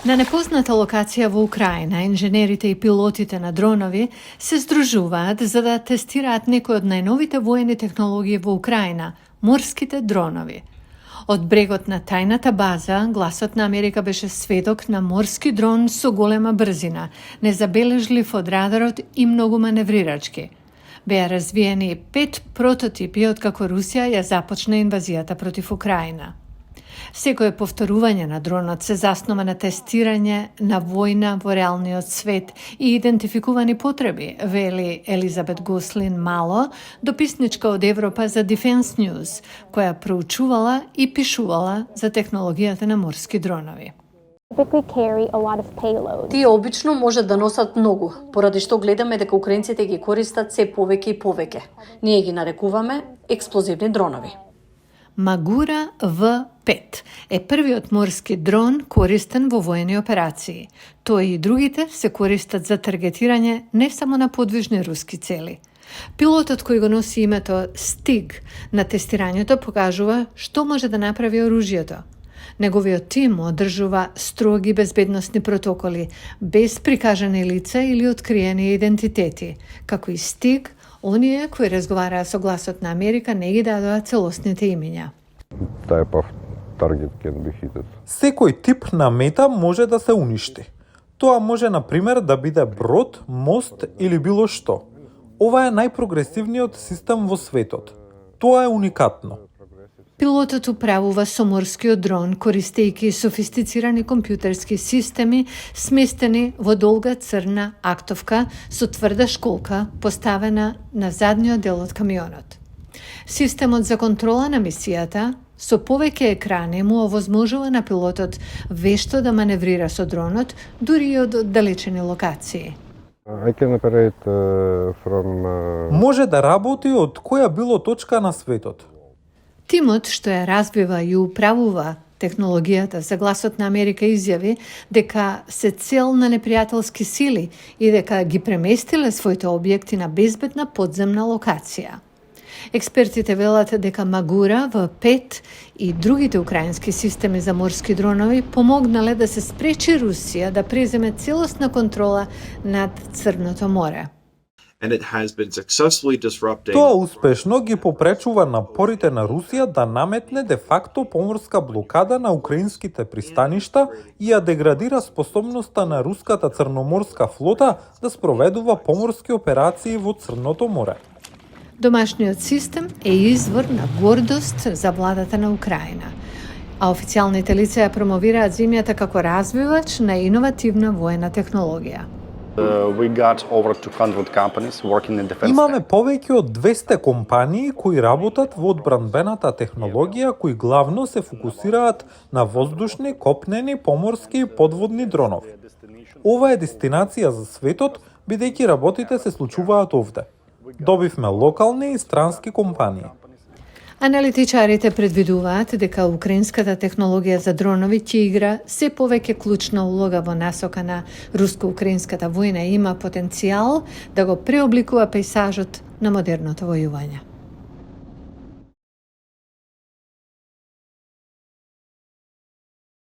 На непозната локација во Украина, инженерите и пилотите на дронови се здружуваат за да тестираат некои од најновите воени технологии во Украина – морските дронови. Од брегот на тајната база, Гласот на Америка беше сведок на морски дрон со голема брзина, незабележлив од радарот и многу маневрирачки. Беа развиени 5 прототипи откако Русија ја започна инвазијата против Украина. Секое повторување на дронот се заснова на тестирање на војна во реалниот свет и идентификувани потреби, вели Елизабет Гослин Мало, дописничка од Европа за Defense News, која проучувала и пишувала за технологијата на морски дронови. Тие обично можат да носат многу, поради што гледаме дека украинците ги користат се повеќе и повеќе. Ние ги нарекуваме експлозивни дронови. Магура В-5 е првиот морски дрон користен во воени операции. Тој и другите се користат за таргетирање не само на подвижни руски цели. Пилотот кој го носи името Стиг на тестирањето покажува што може да направи оружјето. Неговиот тим одржува строги безбедносни протоколи, без прикажани лица или откриени идентитети, како и Стиг. Оние кои разговараа со Гласот на Америка не ги дадоа целосните имиња. Секој тип на мета може да се уништи. Тоа може, например, да биде брод, мост или било што. Ова е најпрогресивниот систем во светот. Тоа е уникатно. Пилотот управува со морскиот дрон, користејќи софистицирани компјутерски системи сместени во долга црна актовка со тврда школка поставена на задниот дел од камионот. Системот за контрола на мисијата со повеќе екрани му овозможува на пилотот вешто да маневрира со дронот, дури и од оддалечени локации. Може да работи од која било точка на светот. Тимот што ја развива и управува технологијата за Гласот на Америка изјави дека се цел на непријателски сили и дека ги преместиле своите објекти на безбедна подземна локација. Експертите велат дека Магура В-5 и другите украински системи за морски дронови помогнале да се спречи Русија да преземе целосна контрола над Црното море. Тоа успешно ги попречува напорите на Русија да наметне де факто поморска блокада на украинските пристаништа и ја деградира способноста на руската црноморска флота да спроведува поморски операции во Црното море. Домашниот систем е извор на гордост за владата на Украина, а официјалните лица ја промовираат земјата како развивач на иновативна воена технологија. Имаме повеќе од 200 компании кои работат во одбранбената технологија, кои главно се фокусираат на воздушни, копнени, поморски и подводни дронови. Ова е дестинација за светот, бидејќи работите се случуваат овде. Добивме локални и странски компании. Аналитичарите предвидуваат дека украинската технологија за дронови ќе игра се повеќе клучна улога во насока на руско-украинската војна и има потенцијал да го преобликува пејзажот на модерното војување.